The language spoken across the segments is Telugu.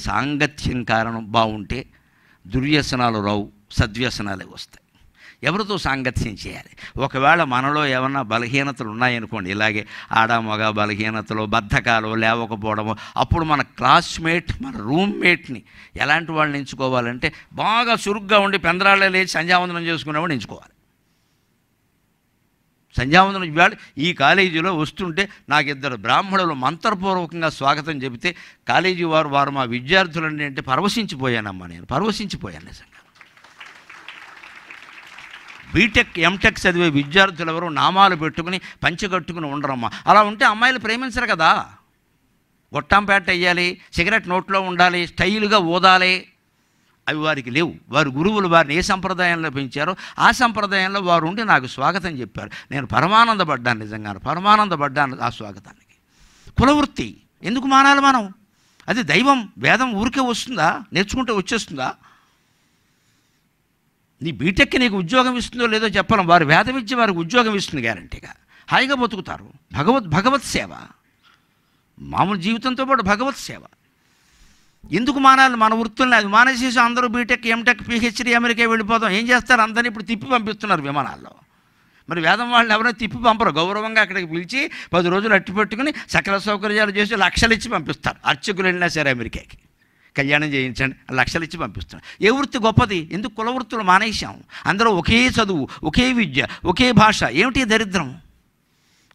సాంగత్యం కారణం బాగుంటే దుర్వ్యసనాలు రావు, సద్వ్యసనాలే వస్తాయి. ఎవరితో సాంగత్యం చేయాలి? ఒకవేళ మనలో ఏమన్నా బలహీనతలు ఉన్నాయనుకోండి, ఇలాగే ఆడ మగ బలహీనతలు, బద్ధకాలు, లేవకపోవడము, అప్పుడు మన క్లాస్మేట్, మన రూమ్మేట్ని ఎలాంటి వాళ్ళని ఎంచుకోవాలంటే బాగా చురుగ్గా ఉండి పెందరాళ్ళే లేచి సంధ్యావందనం చేసుకునేవాడిని ఎంచుకోవాలి. సంధ్యావందనం ఇవాళ ఈ కాలేజీలో వస్తుంటే నాకు ఇద్దరు బ్రాహ్మణులు మంత్రపూర్వకంగా స్వాగతం చెబితే కాలేజీ వారు మా విద్యార్థులండి అంటే పరవశించిపోయానమ్మా, నేను పరవశించిపోయాను నిజంగా. బీటెక్ ఎంటెక్ చదివే విద్యార్థులు ఎవరు నామాలు పెట్టుకుని పంచగట్టుకుని ఉండరమ్మా. అలా ఉంటే అమ్మాయిలు ప్రేమించరు కదా. గొట్టంపేట వేయాలి, సిగరెట్ నోట్లో ఉండాలి, స్టైల్గా ఊదాలి, అవి వారికి లేవు. వారి గురువులు వారిని ఏ సంప్రదాయంలో పెంచారో ఆ సంప్రదాయంలో వారు ఉండి నాకు స్వాగతం చెప్పారు. నేను పరమానందపడ్డాను, నిజంగా పరమానందపడ్డాను ఆ స్వాగతానికి. కులవృత్తి ఎందుకు మానాలి మనం? అది దైవం, వేదం ఊరికే వస్తుందా? నేర్చుకుంటే వచ్చేస్తుందా? నీ బీటెక్కి నీకు ఉద్యోగం ఇస్తుందో లేదో చెప్పలేం. వారి వేద విద్య వారికి ఉద్యోగం ఇస్తుంది గ్యారంటీగా. హాయిగా బతుకుతారు. భగవత్ సేవ, మామూలు జీవితంతో పాటు భగవత్ సేవ. ఎందుకు మానాలి మన వృత్తుల్ని? అది మానేసేసి అందరూ బీటెక్ ఎంటెక్ పిహెచ్డీ అమెరికా వెళ్ళిపోతాం. ఏం చేస్తారు? అందరినీ ఇప్పుడు తిప్పి పంపిస్తున్నారు విమానాల్లో. మరి వేదం వాళ్ళు ఎవరైనా తిప్పి పంపరు. గౌరవంగా అక్కడికి పిలిచి 10 రోజులు అట్టి పెట్టుకుని సకల సౌకర్యాలు చేసి లక్షలు ఇచ్చి పంపిస్తారు. అర్చకులు వెళ్ళినా సరే అమెరికాకి కళ్యాణం చేయించండి, లక్షలు ఇచ్చి పంపిస్తున్నారు. ఏ వృత్తి గొప్పది? ఎందుకు కుల వృత్తులు మానేశాం? అందరూ ఒకే చదువు, ఒకే విద్య, ఒకే భాష. ఏమిటి దరిద్రం?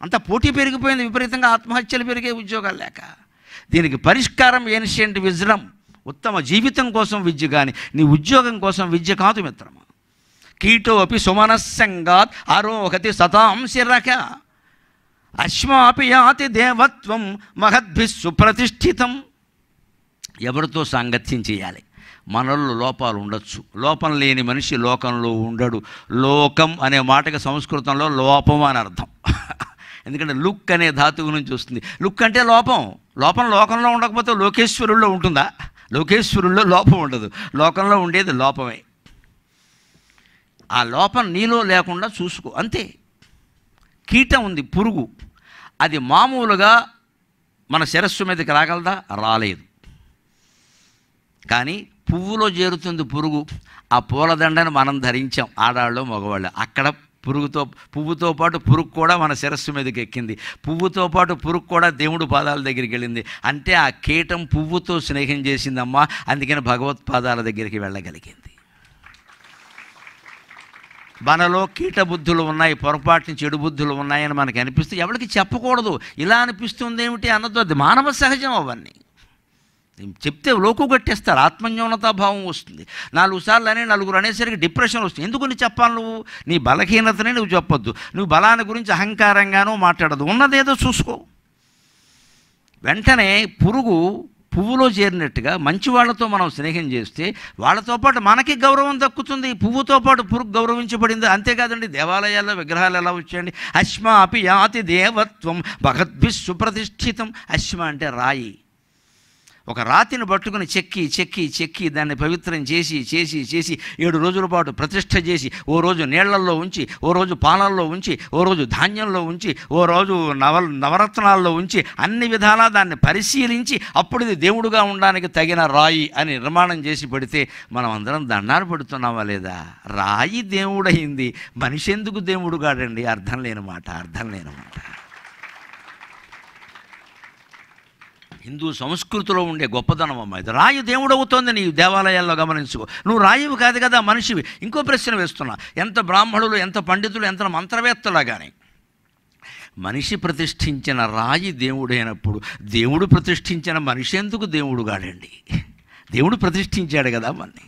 అంత పోటీ పెరిగిపోయింది విపరీతంగా, ఆత్మహత్యలు పెరిగే, ఉద్యోగాలు లేక. దీనికి పరిష్కారం ఏన్షియంట్ విజ్డమ్. ఉత్తమ జీవితం కోసం విద్య, కానీ నీ ఉద్యోగం కోసం విద్య కాదు మిత్రమా. కీటో అపి సుమనస్సంగాత్ ఆరోహతి సతాం శిరక అశ్వాపి యాతి దేవత్వం మహద్భిః సుప్రతిష్ఠితం. ఎవరితో సాంగత్యం చేయాలి? మనలో లోపాలు ఉండొచ్చు. లోపం లేని మనిషి లోకంలో ఉండడు. లోకం అనే మాటకి సంస్కృతంలో లోపం అని అర్థం. ఎందుకంటే లుక్ అనే ధాతువు నుంచి వస్తుంది. లుక్ అంటే లోపం. లోకంలో ఉండకపోతే లోకేశ్వరుల్లో ఉంటుందా? లోకేశ్వరుల్లో లోపం ఉండదు. లోకంలో ఉండేది లోపమే. ఆ లోపం నీలో లేకుండా చూసుకో, అంతే. కీటం ఉంది, పురుగు. అది మామూలుగా మన శిరస్సు మీదకి రాగలదా? రాలేదు. కానీ పువ్వులో చేరుతుంది పురుగు. ఆ పూలదండని మనం ధరించాం, ఆడాళ్ళు మగవాళ్ళు. అక్కడ పువ్వుతో పాటు పురుగు కూడా మన శిరస్సు మీదకి ఎక్కింది. పువ్వుతో పాటు పురుగు కూడా దేవుడు పాదాల దగ్గరికి వెళ్ళింది. అంటే ఆ కీటం పువ్వుతో స్నేహం చేసిందమ్మా, అందుకని భగవత్పాదాల దగ్గరికి వెళ్ళగలిగింది. మనలో కీట బుద్ధులు ఉన్నాయి, పొరపాటుని చెడు బుద్ధులు ఉన్నాయని మనకు అనిపిస్తే ఎవరికి చెప్పకూడదు. ఇలా అనిపిస్తుంది ఏమిటి అన్నదో, అది మానవ సహజం. అవన్నీ చెప్తే లోకు కట్టేస్తారు, ఆత్మన్యూనతాభావం వస్తుంది. 4 సార్లు అని నలుగురు అనేసరికి డిప్రెషన్ వస్తుంది. ఎందుకు నీ చెప్పాలి? నువ్వు నీ బలహీనతని నువ్వు చెప్పొద్దు. నువ్వు బలాన్ని గురించి అహంకారంగానూ మాట్లాడదు. ఉన్నదేదో చూసుకో. వెంటనే పువ్వులో చేరినట్టుగా మంచి వాళ్ళతో మనం స్నేహం చేస్తే వాళ్ళతో పాటు మనకి గౌరవం దక్కుతుంది. పువ్వుతో పాటు పురుగు గౌరవించబడింది. అంతేకాదండి, దేవాలయాల్లో విగ్రహాలు ఎలా వచ్చాయండి? అశ్మ అపి యాతి దేవత్వం భగద్భిః సుప్రతిష్ఠితం. అశ్మ అంటే రాయి. ఒక రాతిని పట్టుకుని చెక్కి దాన్ని పవిత్రం చేసి 7 రోజుల పాటు ప్రతిష్ఠ చేసి, ఓ రోజు నీళ్లల్లో ఉంచి, ఓ రోజు పాలల్లో ఉంచి, ఓ రోజు ధాన్యంలో ఉంచి, ఓ రోజు నవరత్నాల్లో ఉంచి, అన్ని విధాలా దాన్ని పరిశీలించి అప్పుడు ఇది దేవుడుగా ఉండడానికి తగిన రాయి అని నిర్మాణం చేసి పెడితే మనం అందరం దండాలు పెడుతున్నామా లేదా? రాయి దేవుడయింది, మనిషి ఎందుకు దేవుడు కాడండి? అర్థం లేని మాట. హిందూ సంస్కృతిలో ఉండే గొప్పదనం అమ్మ ఇది. రాయి దేవుడు అవుతోంది నీ దేవాలయాల్లో గమనించుకో. నువ్వు రాయివి కాదు కదా, మనిషివి. ఇంకో ప్రశ్న వేస్తున్నా, ఎంత బ్రాహ్మణులు, ఎంత పండితులు, ఎంత మంత్రవేత్తలా కానీ మనిషి ప్రతిష్ఠించిన రాయి దేవుడైనప్పుడు దేవుడు ప్రతిష్ఠించిన మనిషి ఎందుకు దేవుడు కాడండి? దేవుడు ప్రతిష్ఠించాడు కదా మన్ని.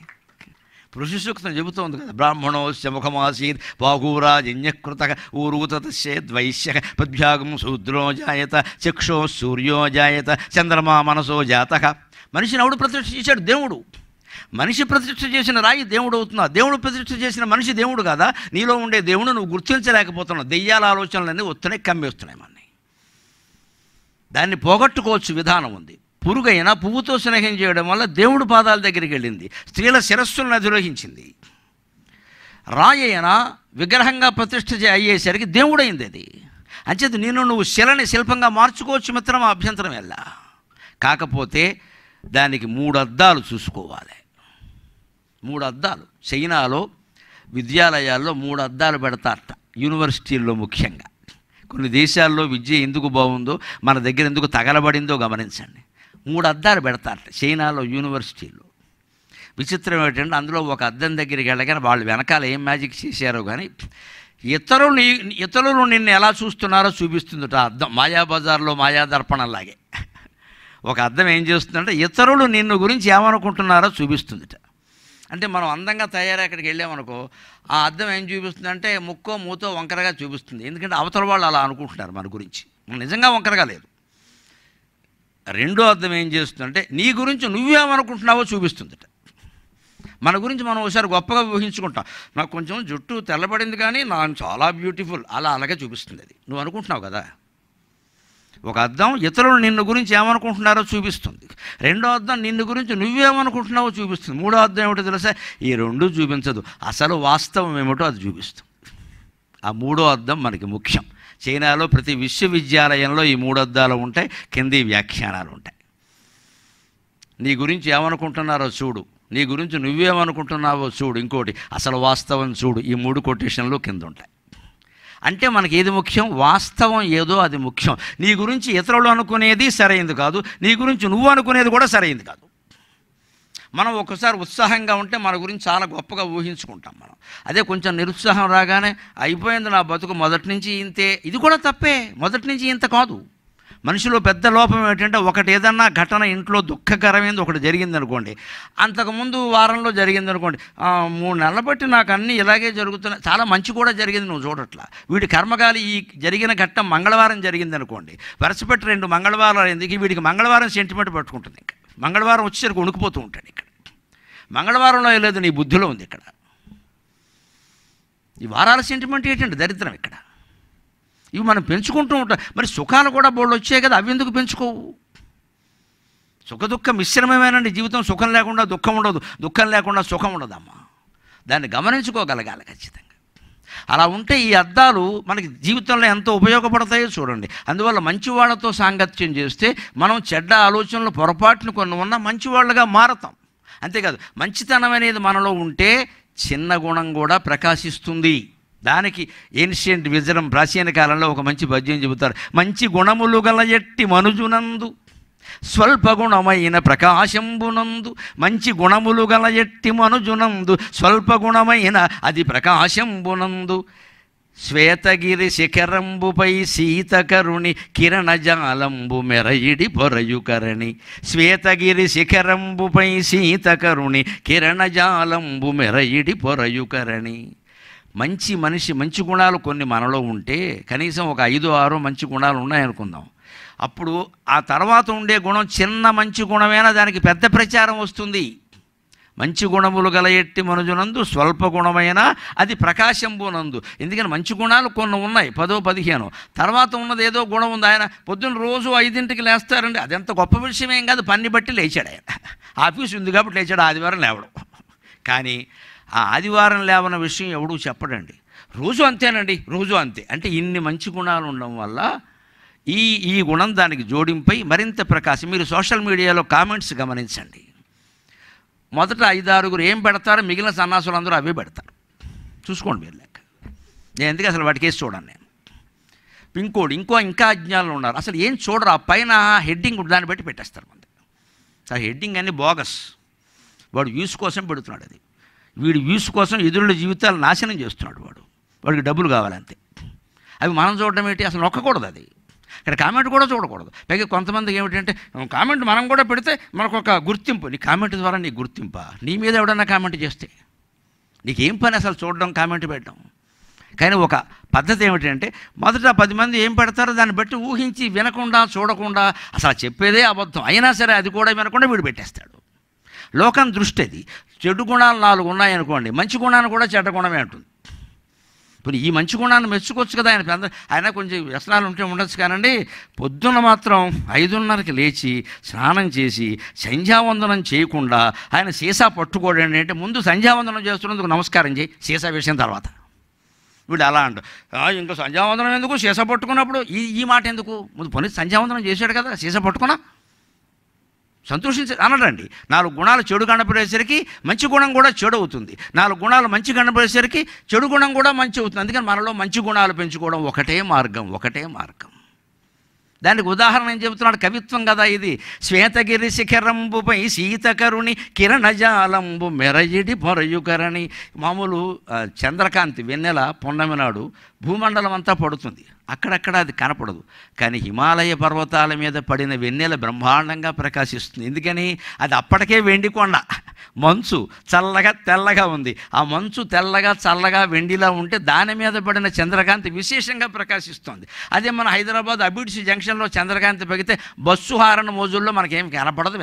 పురుష సూక్తం చెబుతోంది కదా, బ్రాహ్మణోస్య ముఖమాసీత్ బాహూరాజన్యకృత ఊరూతశ్చేద్వైశ్య పద్భ్యాగం శూద్రో జాయత చక్షో సూర్యో జాయత చంద్రమా మనసో జాతక. మనిషిని ఎవడు ప్రతిష్ఠ చేశాడు? దేవుడు. మనిషి ప్రతిష్ఠ చేసిన రాయి దేవుడు అవుతున్నా? దేవుడు ప్రతిష్ఠ చేసిన మనిషి దేవుడు కాదా? నీలో ఉండే దేవుడు నువ్వు గుర్తించలేకపోతున్నావు. దెయ్యాల ఆలోచనలన్నీ వస్తున్నాయి, కమ్మేస్తున్నాయి మనని. దాన్ని పోగొట్టుకోవచ్చు, విధానం ఉంది. పురుగైనా పువ్వుతో స్నేహం చేయడం వల్ల దేవుడు పాదాల దగ్గరికి వెళ్ళింది, స్త్రీల శిరస్సులను అధిరోహించింది. రాయి అయినా విగ్రహంగా ప్రతిష్ఠ అయ్యేసరికి దేవుడైంది అది. అంచేది నువ్వు శిలని శిల్పంగా మార్చుకోవచ్చు మిత్రమా, అభ్యంతరం ఎలా. కాకపోతే దానికి 3 అద్దాలు చూసుకోవాలి. 3 అద్దాలు. చైనాలో విద్యాలయాల్లో 3 అద్దాలు పెడతారట, యూనివర్సిటీల్లో ముఖ్యంగా. కొన్ని దేశాల్లో విద్య ఎందుకు బాగుందో, మన దగ్గర ఎందుకు తగలబడిందో గమనించండి. 3 అద్దాలు పెడతారట చైనాలో యూనివర్సిటీల్లో. విచిత్రం ఏంటంటే అందులో ఒక అద్దం దగ్గరికి వెళ్ళగానే వాళ్ళు వెనకాల ఏం మ్యాజిక్ చేశారో కానీ ఇతరులు నిన్ను ఎలా చూస్తున్నారో చూపిస్తుందట ఆ అద్దం. మాయాబజార్లో మాయాదర్పణంలాగే ఒక అద్దం ఏం చేస్తుందంటే ఇతరులు నిన్ను గురించి ఏమనుకుంటున్నారో చూపిస్తుందట. అంటే మనం అందంగా తయారై అక్కడికి వెళ్ళామనుకో, ఆ అద్దం ఏం చూపిస్తుందంటే ముక్కో మూతో వంకరగా చూపిస్తుంది. ఎందుకంటే అవతల వాళ్ళు అలా అనుకుంటున్నారు మన గురించి, నిజంగా వంకరగా లేదు. రెండో అద్దం ఏం చేస్తుందంటే నీ గురించి నువ్వేమనుకుంటున్నావో చూపిస్తుందట. మన గురించి మనం ఒకసారి గొప్పగా ఊహించుకుంటాం. నాకు కొంచెం జుట్టు తెల్లబడింది కానీ నాకు చాలా బ్యూటిఫుల్, అలాగే చూపిస్తుంది. అది నువ్వు అనుకుంటున్నావు కదా. ఒక అద్దం ఇతరులు నిన్ను గురించి ఏమనుకుంటున్నారో చూపిస్తుంది. రెండో అద్దం నిన్ను గురించి నువ్వేమనుకుంటున్నావో చూపిస్తుంది. మూడో అద్దం ఏమిటో తెలుసా? ఈ రెండు చూపించదు, అసలు వాస్తవం ఏమిటో అది చూపిస్తుంది. ఆ మూడో అద్దం మనకి ముఖ్యం. చైనాలో ప్రతి విశ్వవిద్యాలయంలో ఈ 3 అద్దాలు ఉంటాయి, కింది వ్యాఖ్యానాలు ఉంటాయి. నీ గురించి ఏమనుకుంటున్నారో చూడు, నీ గురించి నువ్వేమనుకుంటున్నావో చూడు, ఇంకోటి అసలు వాస్తవం చూడు. ఈ 3 కొటేషన్లు కింద ఉంటాయి. అంటే మనకి ఏది ముఖ్యం? వాస్తవం ఏదో అది ముఖ్యం. నీ గురించి ఇతరులు అనుకునేది సరైంది కాదు, నీ గురించి నువ్వు అనుకునేది కూడా సరైంది కాదు. మనం ఒక్కసారి ఉత్సాహంగా ఉంటే మన గురించి చాలా గొప్పగా ఊహించుకుంటాం మనం. అదే కొంచెం నిరుత్సాహం రాగానే అయిపోయింది నా బతుకు, మొదటి నుంచి ఇంతే, ఇది కూడా తప్పే. మొదటి నుంచి ఇంత కాదు. మనిషిలో పెద్ద లోపం ఏంటంటే ఒకటి ఏదన్నా ఘటన ఇంట్లో దుఃఖకరమైనది ఒకటి జరిగిందనుకోండి, అంతకుముందు వారంలో జరిగిందనుకోండి, 3 నెలల బట్టి నాకు అన్నీ ఇలాగే జరుగుతున్నాయి, చాలా మంచి కూడా జరిగింది నువ్వు చూడట్లా. వీడి కర్మగాలి ఈ జరిగిన ఘట్టం మంగళవారం జరిగిందనుకోండి, వరుసపెట్టి 2 మంగళవారాలు ఎందుకు, వీడికి మంగళవారం సెంటిమెంట్ పట్టుకుంటుంది. ఇంకా మంగళవారం వచ్చేసరికి వణుకుపోతూ ఉంటాడు. ఇక్కడ మంగళవారంలో లేదు, నీ బుద్ధిలో ఉంది. ఇక్కడ ఈ వారాల సెంటిమెంట్ ఏంటంటే దరిద్రం. ఇక్కడ ఇవి మనం పెంచుకుంటూ ఉంటాం. మరి సుఖాలు కూడా బోళ్ళు వచ్చాయి కదా, అవి ఎందుకు పెంచుకోవు? సుఖ దుఃఖ మిశ్రమమేనండి జీవితం. సుఖం లేకుండా దుఃఖం ఉండదు, దుఃఖం లేకుండా సుఖం ఉండదమ్మా. దాన్ని గమనించుకోగలగాలి ఖచ్చితంగా. అలా ఉంటే ఈ అద్దాలు మనకి జీవితంలో ఎంతో ఉపయోగపడతాయో చూడండి. అందువల్ల మంచివాళ్లతో సాంగత్యం చేస్తే మనం చెడ్డ ఆలోచనలు పొరపాటును కొన్ని ఉన్నా మంచివాళ్ళుగా మారతాం. అంతేకాదు, మంచితనం అనేది మనలో ఉంటే చిన్న గుణం కూడా ప్రకాశిస్తుంది. దానికి ఏన్షియంట్ విజరం ప్రాచీన కాలంలో ఒక మంచి పద్యం చెబుతారు. మంచి గుణములు గల ఎట్టి మనుజునందు స్వల్ప గుణమైన ప్రకాశంబునందు. మంచి గుణములు గల ఎట్టి మనుజునందు స్వల్ప గుణమైన అది ప్రకాశంబునందు. శ్వేతగిరి శిఖరంబుపై సీతకరుణి కిరణజాలంబు మెరయిడి పొరయుకరణి. శ్వేతగిరి శిఖరంబుపై సీతకరుణి కిరణజాలంబు మెరయిడి పొరయుకరణి. మంచి మనిషి, మంచి గుణాలు కొన్ని మనలో ఉంటే, కనీసం ఒక 5-6 మంచి గుణాలు ఉన్నాయనుకుందాం, అప్పుడు ఆ తర్వాత ఉండే గుణం చిన్న మంచి గుణమైనా దానికి పెద్ద ప్రచారం వస్తుంది. మంచి గుణములు గల ఎట్టి మనుజునందు స్వల్ప గుణమైన అది ప్రకాశంబునందు. ఎందుకని మంచి గుణాలు కొన్ని ఉన్నాయి, 10-15, తర్వాత ఉన్నది ఏదో గుణం ఉంది. ఆయన పొద్దున్న రోజు 5ంటికి లేస్తారండి, అదెంత గొప్ప విషయమేం కాదు, పని బట్టి లేచాడు. ఆయన ఆఫీస్ ఉంది కాబట్టి లేచాడు, ఆదివారం లేవడం. కానీ ఆ ఆదివారం లేవన్న విషయం ఎవడూ చెప్పడండి. రోజు అంతేనండి, రోజు అంతే. అంటే ఇన్ని మంచి గుణాలు ఉండడం వల్ల ఈ గుణం దానికి జోడింపై మరింత ప్రకాశం. మీరు సోషల్ మీడియాలో కామెంట్స్ గమనించండి. మొదట 5-6 ఏం పెడతారో మిగిలిన సన్నాసులు అందరూ అవే పెడతారు. చూసుకోండి మీరు లెక్క. నేను ఎందుకు అసలు వాటికి వేసి చూడండి. నేను ఇంకోటి ఇంకా అజ్ఞానులు ఉన్నారు, అసలు ఏం చూడరు. ఆ పైన హెడ్డింగ్ దాన్ని బట్టి పెట్టేస్తారు. మంది ఆ హెడ్డింగ్ అన్నీ బోగస్. వాడు వ్యూస్ కోసం పెడుతున్నాడు. అది వీడి వ్యూస్ కోసం ఎదురుల జీవితాలు నాశనం చేస్తున్నాడు. వాడికి డబ్బులు కావాలంతే. అవి మనం చూడడం ఏంటి, అసలు నొక్కకూడదు. అది ఇక్కడ కామెంట్ కూడా చూడకూడదు. పైగా కొంతమందికి ఏమిటంటే కామెంట్ మనం కూడా పెడితే మనకు ఒక గుర్తింపు. నీ కామెంట్ ద్వారా నీకు గుర్తింపా? నీ మీద ఎవడన్నా కామెంట్ చేస్తే నీకేం పని అసలు చూడడం, కామెంట్ పెట్టడం? కానీ ఒక పద్ధతి ఏమిటంటే మొదట 10 మంది ఏం పెడతారో దాన్ని బట్టి ఊహించి వినకుండా చూడకుండా, అసలు చెప్పేదే అబద్ధం అయినా సరే అది కూడా వినకుండా వీడు పెట్టేస్తాడు. లోకం దృష్టి అది. చెడు గుణాలు 4 ఉన్నాయనుకోండి, మంచి గుణాన్ని కూడా చెడ్డ గుణమే అంటుంది. ఇప్పుడు ఈ మంచి గుణాన్ని మెచ్చుకోవచ్చు కదా. ఆయన కొంచెం వ్యసనాలు ఉంటే ఉండొచ్చు కానండి. పొద్దున్న మాత్రం 5:30కి లేచి స్నానం చేసి సంధ్యావందనం చేయకుండా ఆయన సీసా పట్టుకోవడం అంటే ముందు సంధ్యావందనం చేస్తున్నందుకు నమస్కారం చేయి, సీసా విషయం తర్వాత. వీడు అలా అంట, ఇంకా సంధ్యావందనం ఎందుకు, సీసా పట్టుకున్నప్పుడు ఈ మాట ఎందుకు? ముందు పని సంధ్యావందనం చేశాడు కదా, సీసా పట్టుకున్నా. అనడండి. 4 గుణాలు చెడు కనపడేసరికి మంచి గుణం కూడా చెడు అవుతుంది. 4 గుణాలు మంచి కనపడేసరికి చెడు గుణం కూడా మంచి అవుతుంది. అందుకని మనలో మంచి గుణాలు పెంచుకోవడం ఒకటే మార్గం. దానికి ఉదాహరణ ఏం చెబుతున్నాడు? కవిత్వం కదా ఇది. శ్వేతగిరి శిఖరంబుపై సీతకరుని కిరణజాలంబు మెరయిడి పొరయుకరణి. మామూలు చంద్రకాంతి వెన్నెల పొన్నమి నాడు భూమండలం అంతా పడుతుంది, అక్కడక్కడ అది కనపడదు. కానీ హిమాలయ పర్వతాల మీద పడిన వెన్నెల బ్రహ్మాండంగా ప్రకాశిస్తుంది. ఎందుకని? అది అప్పటికే వెండికొండ, మంచు చల్లగా తెల్లగా ఉంది. ఆ మంచు తెల్లగా చల్లగా వెండిలా ఉంటే దాని మీద పడిన చంద్రకాంతి విశేషంగా ప్రకాశిస్తుంది. అదే మన హైదరాబాద్ అబిడ్సి జంక్షన్లో చంద్రకాంతి పగితే బస్సు హారన్ మోజుల్లో మనకేం వినపడదు.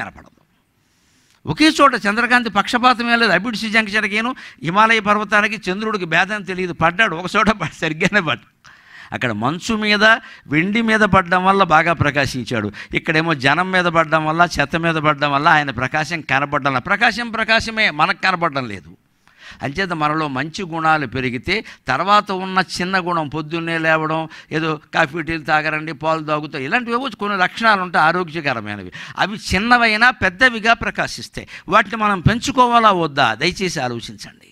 ఒకే చోట చంద్రకాంతి పక్షపాతం లేదు. అబిడ్సి జంక్షన్కిను హిమాలయ పర్వతానికి చంద్రుడికి భేదం తెలియదు. పడ్డాడు ఒక చోట, సరిగ్గానే పడ్డాడు. అక్కడ మంచు మీద వెండి మీద పడడం వల్ల బాగా ప్రకాశించాడు. ఇక్కడేమో జనం మీద పడడం వల్ల, చెత్త మీద పడడం వల్ల ఆయన ప్రకాశం కనపడడం. ప్రకాశమే, మనకు కనపడడం లేదు. అంచేత మనలో మంచి గుణాలు పెరిగితే తర్వాత ఉన్న చిన్న గుణం, పొద్దున్నే లేవడం, ఏదో కాఫీ టీలు తాగరండి, పాలు తాగుతాం, ఇలాంటివి కొన్ని లక్షణాలు ఉంటాయి ఆరోగ్యకరమైనవి. అవి చిన్నవైనా పెద్దవిగా ప్రకాశిస్తాయి. వాటిని మనం పెంచుకోవాలా వద్దా? దయచేసి ఆలోచించండి.